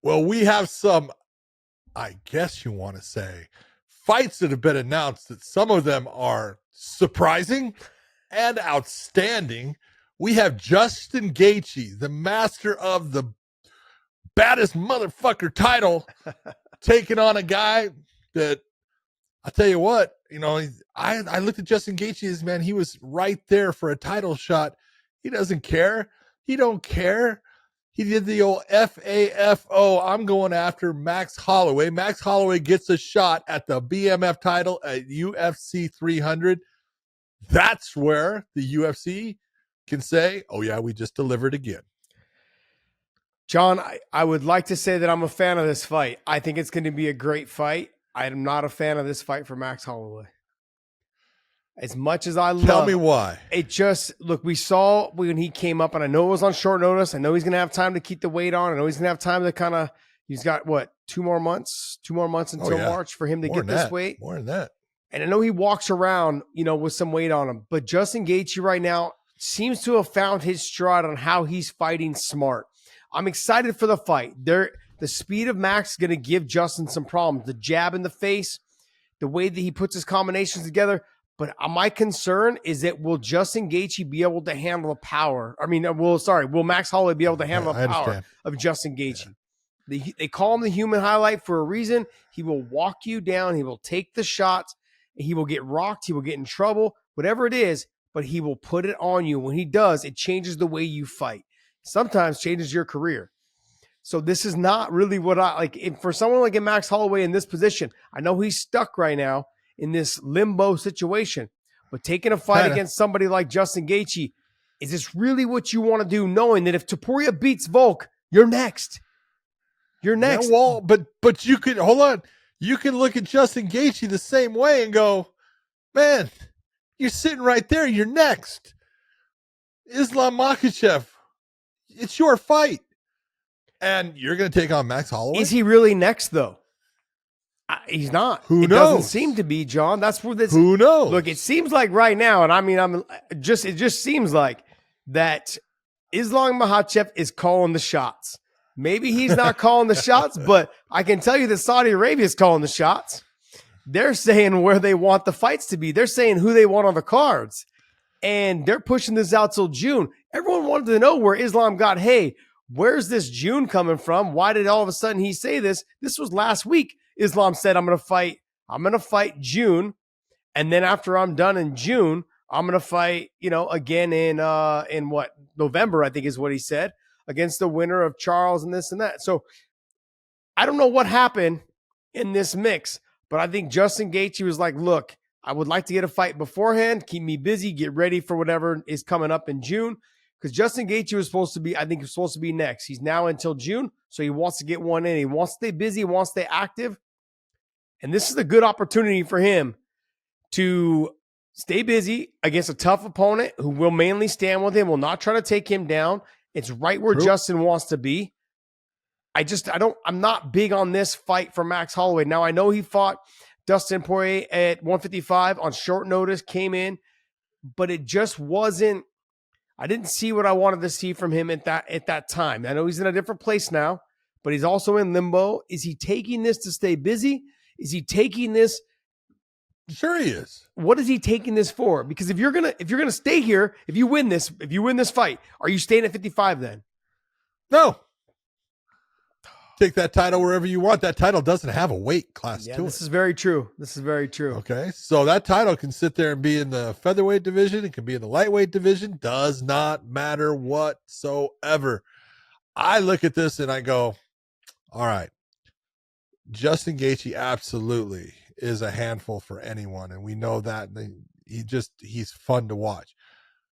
Well, we have some, I guess you want to say, fights that have been announced that some of them are surprising and outstanding. We have Justin Gaethje, the master of the baddest motherfucker title, taking on a guy that, I tell you what, I looked at Justin Gaethje, man, he was right there for a title shot. He doesn't care. He don't care. He did the old FAFO. I'm going after Max Holloway. Max Holloway gets a shot at the BMF title at UFC 300. That's where the UFC can say, oh, yeah, we just delivered again. John, I would like to say that I'm a fan of this fight. I think it's going to be a great fight. I am not a fan of this fight for Max Holloway. As much as I love, tell me why. It just, look, we saw when he came up, and I know it was on short notice. I know he's going to have time to keep the weight on. I know he's going to have time to he's got what, 2 more months until March for him to get this weight. More than that. And I know he walks around, with some weight on him, but Justin Gaethje right now seems to have found his stride on how he's fighting smart. I'm excited for the fight. The speed of Max is going to give Justin some problems. The jab in the face, the way that he puts his combinations together. But my concern is that will Justin Gaethje be able to handle the power? Will Max Holloway be able to handle the power of Justin Gaethje? Yeah. They call him the human highlight for a reason. He will walk you down. He will take the shots. He will get rocked. He will get in trouble, whatever it is, but he will put it on you. When he does, it changes the way you fight. Sometimes changes your career. So this is not really what I like. For someone like Max Holloway in this position, I know he's stuck right now in this limbo situation, but taking a fight against somebody like Justin Gaethje, is this really what you want to do, knowing that if Topuria beats Volk, you're next? You're next. Yeah, well, but you could, hold on. You can look at Justin Gaethje the same way and go, man, you're sitting right there. You're next. Islam Makhachev, it's your fight. And you're going to take on Max Holloway? Is he really next, though? He's not. Who knows? It doesn't seem to be, John. That's where this. Who knows? Look, it seems like right now, and it just seems like that Islam Makhachev is calling the shots. Maybe he's not calling the shots, but I can tell you that Saudi Arabia is calling the shots. They're saying where they want the fights to be. They're saying who they want on the cards. And they're pushing this out till June. Everyone wanted to know where Islam got, hey, where's this June coming from? Why did all of a sudden he say this? This was last week. Islam said, I'm going to fight June. And then after I'm done in June, I'm going to fight, again in what, November, I think is what he said, against the winner of Charles and this and that. So I don't know what happened in this mix, but I think Justin Gaethje was like, look, I would like to get a fight beforehand, keep me busy, get ready for whatever is coming up in June. Because Justin Gaethje was supposed to be next. He's now until June, so he wants to get one in. He wants to stay busy, he wants to stay active. And this is a good opportunity for him to stay busy against a tough opponent who will mainly stand with him, will not try to take him down. It's right where Justin wants to be. I'm not big on this fight for Max Holloway. Now, I know he fought Dustin Poirier at 155 on short notice, came in, but it just wasn't, I didn't see what I wanted to see from him at that time. I know he's in a different place now, but he's also in limbo. Is he taking this to stay busy? Is he taking this? Sure he is. What is he taking this for? Because if you're gonna stay here, if you win this fight, are you staying at 55 then? No. Take that title wherever you want. That title doesn't have a weight class to it. This is very true. Okay. So that title can sit there and be in the featherweight division. It can be in the lightweight division. Does not matter whatsoever. I look at this and I go, all right, Justin Gaethje absolutely is a handful for anyone. And we know that. He's fun to watch.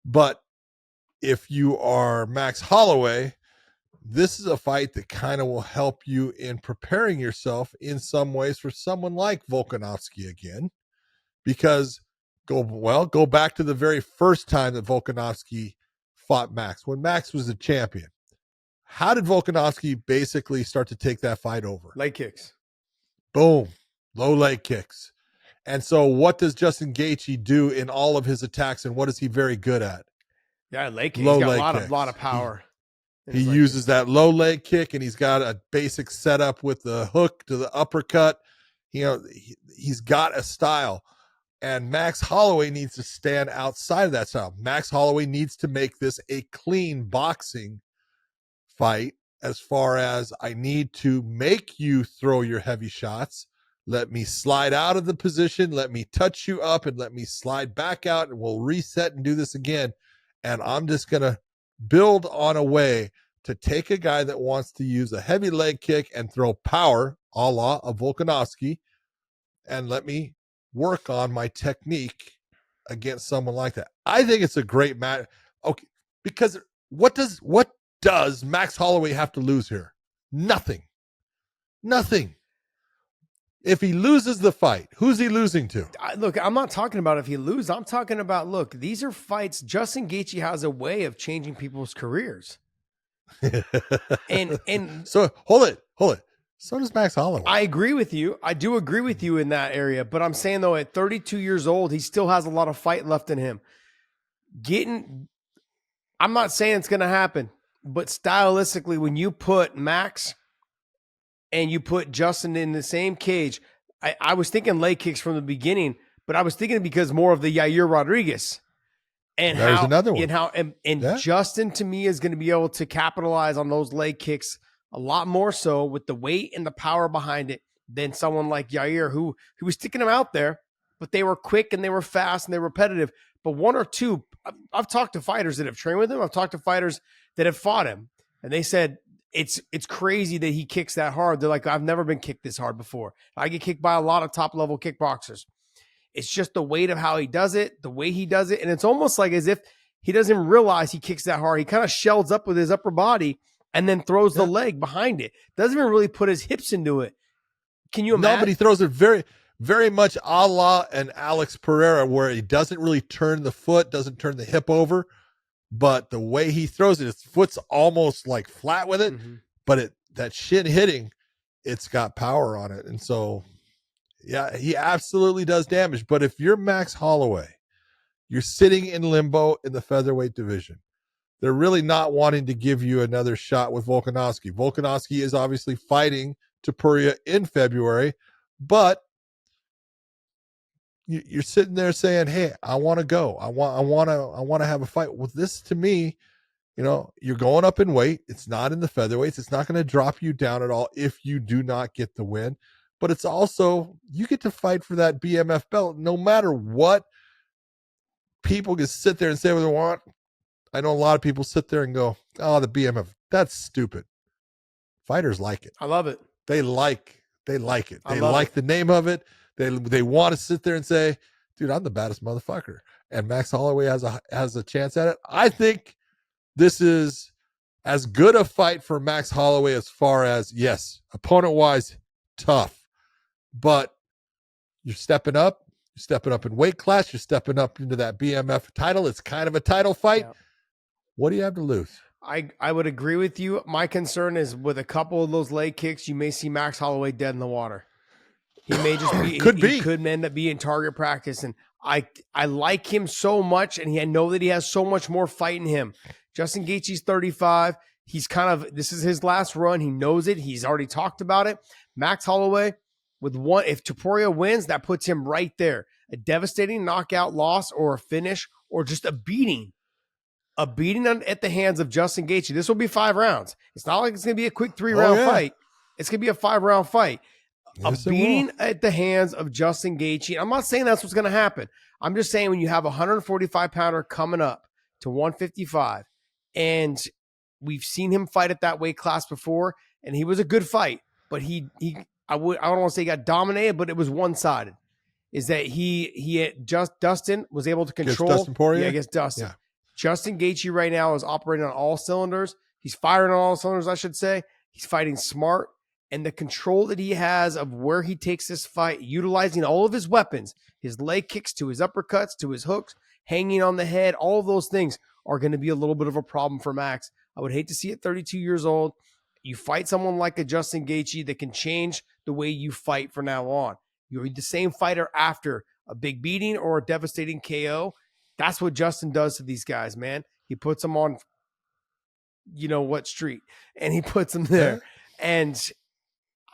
But if you are Max Holloway, this is a fight that kind of will help you in preparing yourself in some ways for someone like Volkanovski again, because go back to the very first time that Volkanovski fought Max, when Max was the champion. How did Volkanovski basically start to take that fight over? Leg kicks. Boom. Low leg kicks. And so what does Justin Gaethje do in all of his attacks, and what is he very good at? Yeah, leg kicks. He's got a lot of power. He uses that low leg kick, and he's got a basic setup with the hook to the uppercut. He's got a style, and Max Holloway needs to stand outside of that style. Max Holloway needs to make this a clean boxing fight, as far as I need to make you throw your heavy shots. Let me slide out of the position. Let me touch you up and let me slide back out, and we'll reset and do this again. And I'm just going to build on a way to take a guy that wants to use a heavy leg kick and throw power, a la a Volkanovski, and let me work on my technique against someone like that. I think it's a great match. Okay, because what does Max Holloway have to lose here? Nothing. If he loses the fight, who's he losing to? Look, I'm not talking about if he loses. I'm talking about, look, these are fights. Justin Gaethje has a way of changing people's careers. and so hold it. So does Max Holloway. I agree with you. I do agree with you in that area. But I'm saying, though, at 32 years old, he still has a lot of fight left in him. I'm not saying it's going to happen, but stylistically, when you put Max and you put Justin in the same cage, I was thinking leg kicks from the beginning, but I was thinking because more of the Yair Rodriguez. And there's another one. And Justin, to me, is going to be able to capitalize on those leg kicks a lot more so with the weight and the power behind it than someone like Yair, who was sticking them out there, but they were quick and they were fast and they were repetitive. But one or two, I've talked to fighters that have trained with him. I've talked to fighters that have fought him, and they said it's crazy that he kicks that hard. They're like, I've never been kicked this hard before. I get kicked by a lot of top-level kickboxers. It's just the weight of how he does it, the way he does it, and it's almost like as if he doesn't realize he kicks that hard. He kind of shells up with his upper body and then throws the leg behind it. Doesn't even really put his hips into it. Can you imagine? No, but he throws it very, very much a la an Alex Pereira, where he doesn't really turn the foot, doesn't turn the hip over, but the way he throws it, his foot's almost like flat with it, but that shin hitting, it's got power on it. And so, yeah, he absolutely does damage. But if you're Max Holloway, you're sitting in limbo in the featherweight division. They're really not wanting to give you another shot with Volkanovski. Volkanovski is obviously fighting Topuria in February, but you're sitting there saying, "Hey, I want to go. I want to have a fight." With this, to me, you're going up in weight. It's not in the featherweights. It's not going to drop you down at all if you do not get the win. But it's also, you get to fight for that BMF belt, no matter what people can sit there and say what they want. I know a lot of people sit there and go, "Oh, the BMF, that's stupid." Fighters like it. I love it. They like it. They like the name of it. They want to sit there and say, "Dude, I'm the baddest motherfucker." And Max Holloway has a chance at it. I think this is as good a fight for Max Holloway as far as, yes, opponent-wise, tough. But you're stepping up. You're stepping up in weight class. You're stepping up into that BMF title. It's kind of a title fight. Yeah. What do you have to lose? I would agree with you. My concern is with a couple of those leg kicks, you may see Max Holloway dead in the water. He may just be he could end up being target practice. And I like him so much, and I know that he has so much more fight in him. Justin Gaethje's 35. He's this is his last run. He knows it. He's already talked about it. Max Holloway, if Topuria wins, that puts him right there. A devastating knockout loss or a finish or just a beating. A beating at the hands of Justin Gaethje. This will be 5 rounds. It's not like it's going to be a quick 3-round fight. It's going to be a 5-round fight. Yes, a beating at the hands of Justin Gaethje. I'm not saying that's what's going to happen. I'm just saying when you have a 145-pounder coming up to 155, and we've seen him fight at that weight class before, and he was a good fight, but I don't want to say he got dominated, but it was one-sided. Is that Dustin was able to control. Dustin Poirier? Yeah, against Dustin. Yeah. Justin Gaethje right now is operating on all cylinders. He's firing on all cylinders, I should say. He's fighting smart. And the control that he has of where he takes this fight, utilizing all of his weapons, his leg kicks to his uppercuts, to his hooks, hanging on the head, all of those things are going to be a little bit of a problem for Max. I would hate to see at 32 years old, you fight someone like a Justin Gaethje that can change the way you fight from now on. You're the same fighter after a big beating or a devastating KO. That's what Justin does to these guys, man. He puts them on you know what street, and he puts him there. And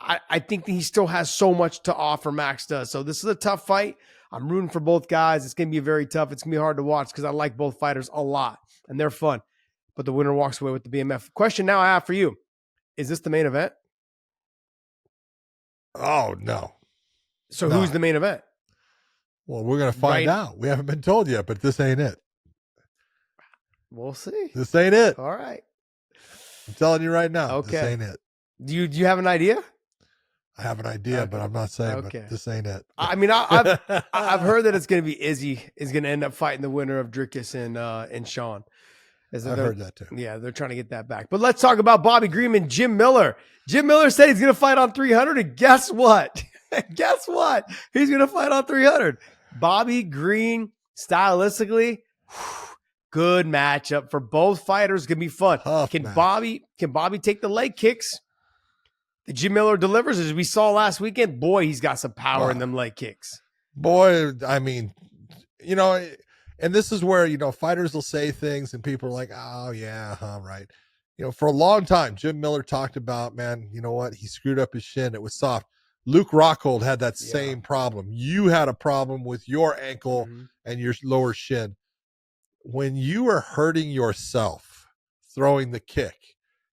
I think that he still has so much to offer. Max does. So this is a tough fight. I'm rooting for both guys. It's going to be very tough. It's going to be hard to watch because I like both fighters a lot and they're fun. But the winner walks away with the BMF. Question now I have for you. Is this the main event? Oh, no. So who's the main event? Well, we're going to find out. We haven't been told yet, but this ain't it. We'll see. This ain't it. All right. I'm telling you right now. Okay. This ain't it. Do you have an idea? I have an idea, okay. But I'm not saying. But this ain't it. I mean, I've heard that it's going to be Izzy is going to end up fighting the winner of Dricus and Shawn. I've heard that too. Yeah, they're trying to get that back. But let's talk about Bobby Green and Jim Miller. Jim Miller said he's going to fight on 300, and guess what? Guess what? He's going to fight on 300. Bobby Green, stylistically, good matchup for both fighters. Going to be fun. Can Bobby take the leg kicks? The Jim Miller delivers, as we saw last weekend. Boy, he's got some power in them leg kicks. Boy, I mean, you know, and this is where, you know, fighters will say things and people are like, oh, yeah, right. You know, for a long time, Jim Miller talked about, man, you know what? He screwed up his shin. It was soft. Luke Rockhold had that same problem. You had a problem with your ankle and your lower shin. When you are hurting yourself throwing the kick,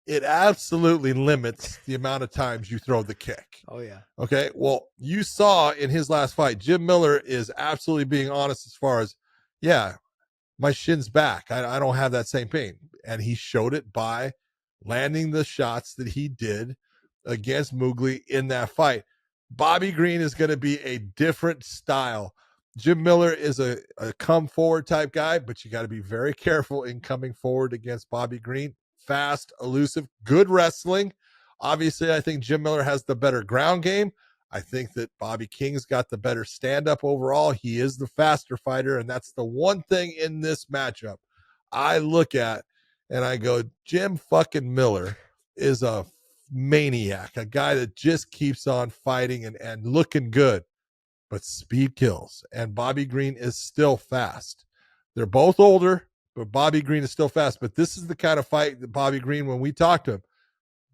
it absolutely limits the amount of times you throw the kick. Oh, yeah. Okay. Well, you saw in his last fight, Jim Miller is absolutely being honest as far as, yeah, my shin's back. I don't have that same pain. And he showed it by landing the shots that he did against Mugli in that fight. Bobby Green is going to be a different style. Jim Miller is a come forward type guy, but you got to be very careful in coming forward against Bobby Green. Fast, elusive, good wrestling. Obviously, I think Jim Miller has the better ground game. I think that Bobby King's got the better stand-up overall. He is the faster fighter, and that's the one thing in this matchup I look at and I go, Jim fucking Miller is a maniac, a guy that just keeps on fighting and looking good, but speed kills. And Bobby Green is still fast. They're both older, but Bobby Green is still fast. But this is the kind of fight that Bobby Green, when we talk to him,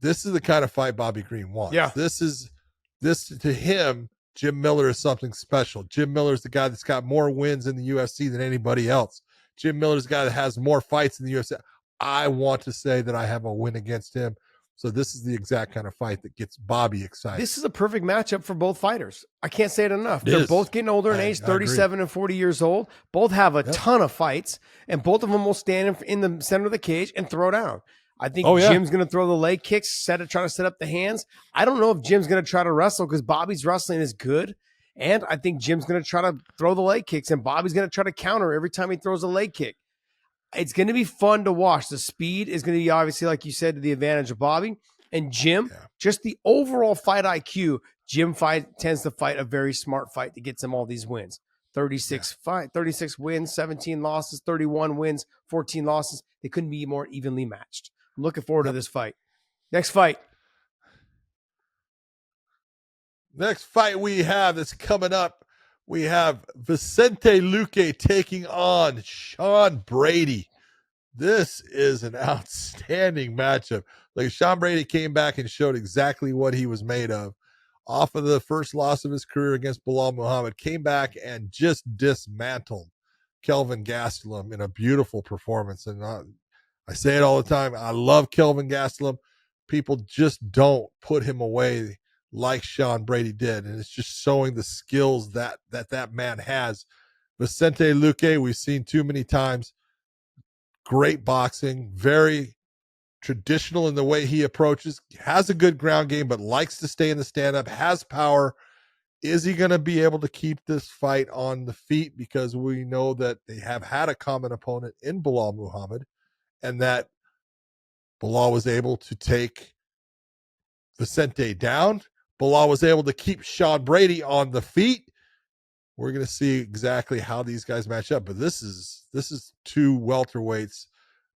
this is the kind of fight Bobby Green wants. Yeah. This to him, Jim Miller is something special. Jim Miller is the guy that's got more wins in the UFC than anybody else. Jim Miller is the guy that has more fights in the UFC. I want to say that I have a win against him. So this is the exact kind of fight that gets Bobby excited. This is a perfect matchup for both fighters. I can't say it enough. They're both getting older in age, 37 and 40 years old. Both have a ton of fights, and both of them will stand in the center of the cage and throw down. I think Jim's going to throw the leg kicks, try to set up the hands. I don't know if Jim's going to try to wrestle because Bobby's wrestling is good. And I think Jim's going to try to throw the leg kicks, and Bobby's going to try to counter every time he throws a leg kick. It's going to be fun to watch. The speed is going to be, obviously, like you said, to the advantage of Bobby. And Jim, just the overall fight IQ, Jim tends to fight a very smart fight that gets him all these wins. 36 wins, 17 losses, 31 wins, 14 losses. They couldn't be more evenly matched. I'm looking forward to this fight. Next fight we have that's coming up, we have Vicente Luque taking on Shawn Brady. This is an outstanding matchup. Like, Shawn Brady came back and showed exactly what he was made of. Off of the first loss of his career against Belal Muhammad, came back and just dismantled Kelvin Gastelum in a beautiful performance. And I say it all the time. I love Kelvin Gastelum. People just don't put him away like Shawn Brady did. And it's just showing the skills that man has. Vicente Luque, we've seen too many times. Great boxing, very traditional in the way he approaches, has a good ground game, but likes to stay in the stand-up, has power. Is he going to be able to keep this fight on the feet? Because we know that they have had a common opponent in Belal Muhammad, and that Belal was able to take Vicente down. Belal was able to keep Shawn Brady on the feet. We're going to see exactly how these guys match up, but this is two welterweights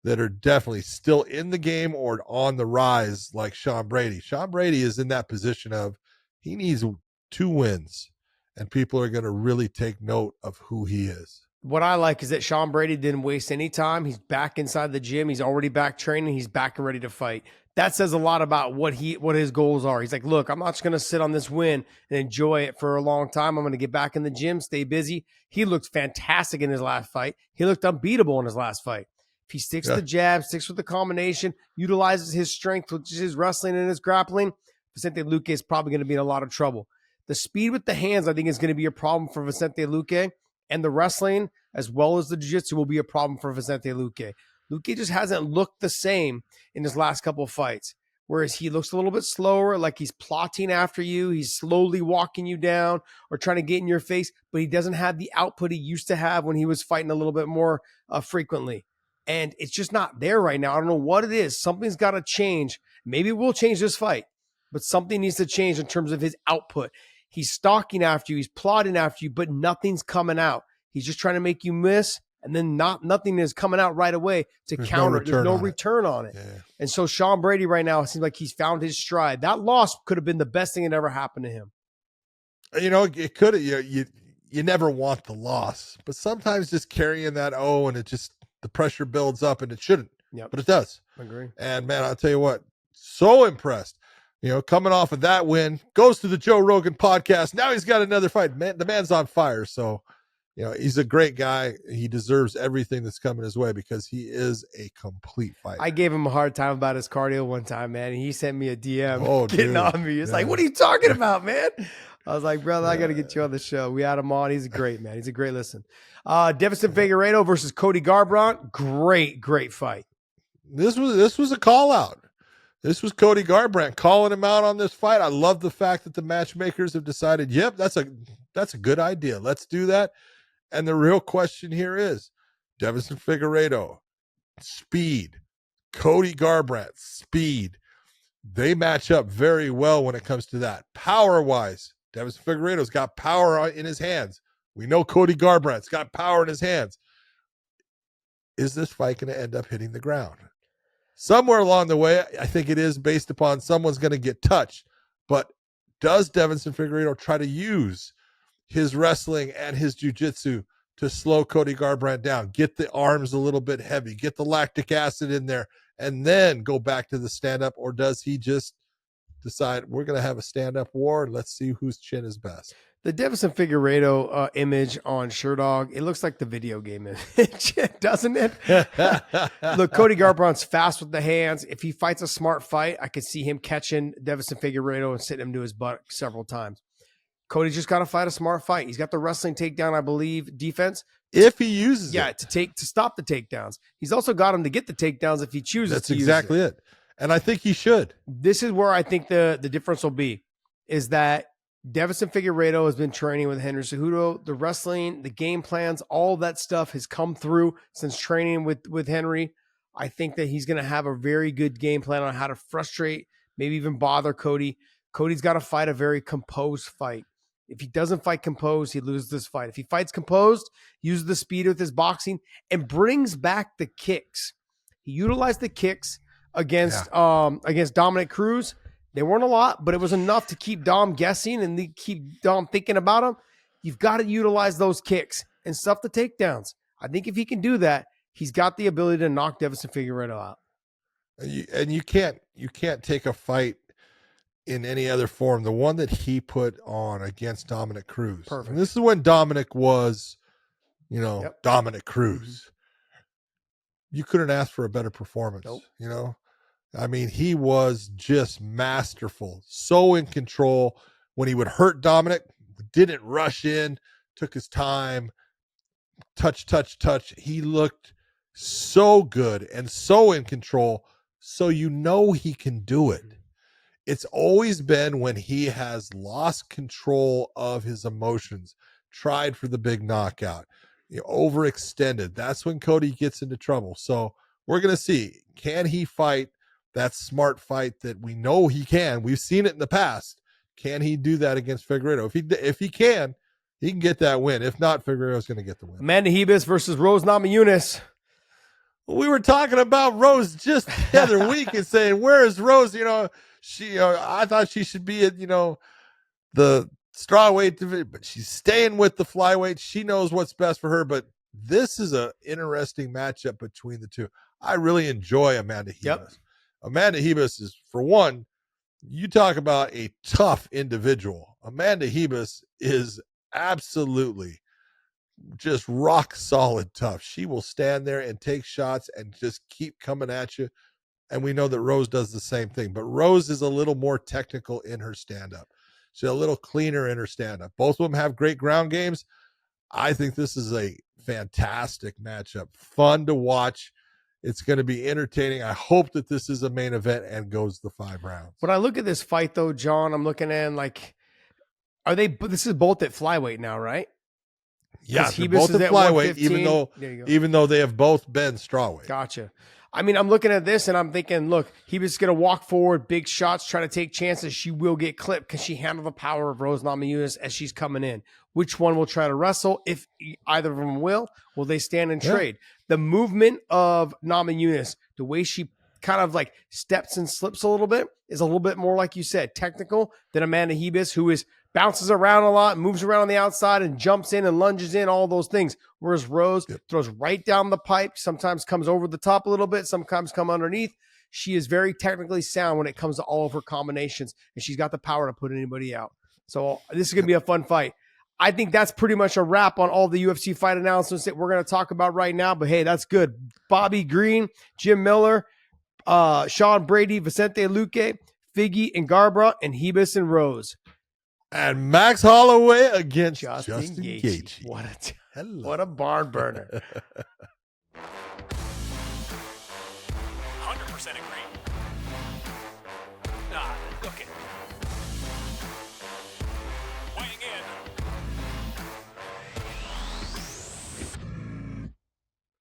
that are definitely still in the game or on the rise, like Shawn Brady. Shawn Brady is in that position of he needs 2 wins, and people are going to really take note of who he is. What I like is that Sean Brady didn't waste any time. He's back inside the gym. He's already back training. He's back and ready to fight. That says a lot about what his goals are. He's like, look, I'm not just going to sit on this win and enjoy it for a long time. I'm going to get back in the gym, stay busy. He looked fantastic in his last fight. He looked unbeatable in his last fight. If he sticks to the jab, sticks with the combination, utilizes his strength, which is his wrestling and his grappling, Vicente Luque is probably going to be in a lot of trouble. The speed with the hands, I think, is going to be a problem for Vicente Luque. And the wrestling, as well as the jiu-jitsu, will be a problem for Vicente Luque. Luque just hasn't looked the same in his last couple of fights, whereas he looks a little bit slower, like he's plotting after you. He's slowly walking you down or trying to get in your face, but he doesn't have the output he used to have when he was fighting a little bit more frequently. And it's just not there right now. I don't know what it is. Something's got to change. Maybe it will change this fight, but something needs to change in terms of his output. He's stalking after you. He's plotting after you, but nothing's coming out. He's just trying to make you miss, and then nothing is coming out right away to counter. There's no return on it. Yeah. And so Sean Brady right now, it seems like he's found his stride. That loss could have been the best thing that ever happened to him. You know, it could have. You never want the loss, but sometimes just carrying that and it just the pressure builds up, and it shouldn't. Yep. But it does. I agree. And man, I'll tell you what, so impressed. You know, coming off of that win, goes to the Joe Rogan podcast. Now he's got another fight. Man, the man's on fire. So, you know, he's a great guy. He deserves everything that's coming his way because he is a complete fighter. I gave him a hard time about his cardio one time, man. And he sent me a DM getting on me. It's like, what are you talking about, man? I was like, brother, I got to get you on the show. We had him on. He's a great man. He's a great listen. Devon Figero versus Cody Garbrandt. Great fight. This was a call out. This was Cody Garbrandt calling him out on this fight. I love the fact that the matchmakers have decided, yep, that's a good idea. Let's do that. And the real question here is, Devon Figero, speed. Cody Garbrandt, speed. They match up very well when it comes to that. Power-wise, Devon Figuero's got power in his hands. We know Cody Garbrandt's got power in his hands. Is this fight going to end up hitting the ground? Somewhere along the way, I think it is based upon someone's going to get touched. But does Devon Figero try to use his wrestling and his jiu-jitsu to slow Cody Garbrandt down, get the arms a little bit heavy, get the lactic acid in there, and then go back to the stand-up? Or does he just decide we're going to have a stand-up war and let's see whose chin is best? The Devon Figero image on Sherdog, it looks like the video game image, doesn't it? Look, Cody Garbrandt's fast with the hands. If he fights a smart fight, I could see him catching Devon Figero and sitting him to his butt several times. Cody's just got to fight a smart fight. He's got the wrestling takedown, I believe, defense. If he uses it. to stop the takedowns. He's also got him to get the takedowns if he chooses That's to use exactly it. And I think he should. This is where I think the difference will be, is that Devon Figero has been training with Henry Cejudo. The wrestling, the game plans, all that stuff has come through since training with Henry. I think that he's going to have a very good game plan on how to frustrate, maybe even bother Cody. Cody's got to fight a very composed fight. If he doesn't fight composed, he loses this fight. If he fights composed, uses the speed with his boxing, and brings back the kicks. He utilized the kicks against Dominic Cruz. They weren't a lot, but it was enough to keep Dom guessing and keep Dom thinking about him. You've got to utilize those kicks and stuff the takedowns. I think if he can do that, he's got the ability to knock Devon Figero out. And you can't take a fight in any other form. The one that he put on against Dominic Cruz. Perfect. And this is when Dominic was, Dominic Cruz. Mm-hmm. You couldn't ask for a better performance. Nope. I mean, he was just masterful, so in control. When he would hurt Dominic, didn't rush in, took his time, touch. He looked so good and so in control, so he can do it. It's always been when he has lost control of his emotions, tried for the big knockout, overextended. That's when Cody gets into trouble. So we're going to see, can he fight that smart fight that we know he can? We've seen it in the past. Can he do that against Figueroa? If he can get that win. If not, Figueroa's going to get the win. Amanda Hebus versus Rose Namajunas. We were talking about Rose just the other week and saying, where is Rose? I thought she should be at, the strawweight division, but she's staying with the flyweight. She knows what's best for her, but This is an interesting matchup between the two. I really enjoy Amanda Hebus. Yep. Amanda Hebus is, for one, you talk about a tough individual. Amanda Hebus is absolutely just rock solid tough. She will stand there and take shots and just keep coming at you. And we know that Rose does the same thing, but Rose is a little more technical in her stand-up. She's a little cleaner in her stand-up. Both of them have great ground games. I think this is a fantastic matchup. Fun to watch. It's going to be entertaining. I hope that this is a main event and goes the 5 rounds. When I look at this fight, though, John, I'm looking at like, this is both at flyweight now, right? Yeah, they're both at flyweight, even though they have both been strawweight. Gotcha. I mean, I'm looking at this and I'm thinking, look, he was going to walk forward, big shots, try to take chances. She will get clipped because she handled the power of Rose Namajunas as she's coming in. Which one will try to wrestle? If either of them will they stand and trade? The movement of Namajunas, the way she kind of like steps and slips a little bit, is a little bit more, like you said, technical than Amanda Hebus, who bounces around a lot, moves around on the outside and jumps in and lunges in, all those things. Whereas Rose throws right down the pipe, sometimes comes over the top a little bit, sometimes come underneath. She is very technically sound when it comes to all of her combinations, and she's got the power to put anybody out. So this is going to be a fun fight. I think that's pretty much a wrap on all the UFC fight announcements that we're going to talk about right now. But hey, that's good. Bobby Green, Jim Miller, Shawn, Brady, Vicente, Luque, Figgy, and Garbrandt, and Hebus and Rose. And Max Holloway against Justin Gaethje. What a barn burner. 100% agree. Okay.